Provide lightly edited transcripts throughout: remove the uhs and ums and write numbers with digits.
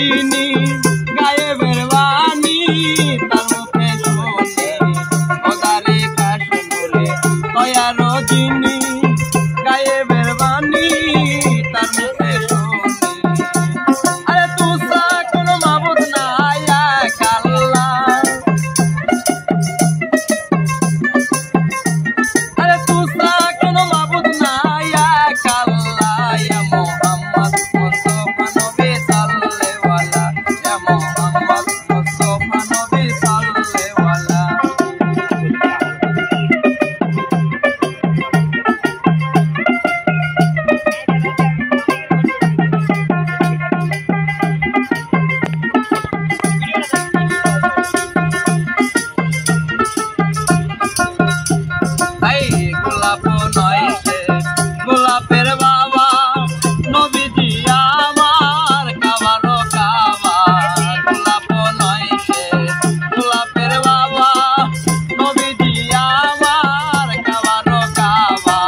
চিনি গায়েবের বাণী তার মুখে শুনি খোদারে কাশমুরে দয়ার যিনি গায়েবের বাণী তার মুখে শুনি আরে তুসা কোনো মাবুদ নাই এক আল্লাহ আরে তুসা কোনো মাবুদ নাই এক আল্লাহ ইয়া মুহাম্মদ মুস্তাফা নবী সাল্লাল্লাহু আলাইহি ইয়া মুহাম্মদ মুস্তাফা নবী সাল্লাল্লাহু আলাইহি গোলাপ নয় সে গোলাপের বাবা নবীজি আমার কাবারো কাবা গোলাপ নয় সে গোলাপের বাবা নবীজি আমার কাবারো কাবা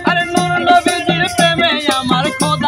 আরে নূর নবীজির প্রেমে আমার খোদা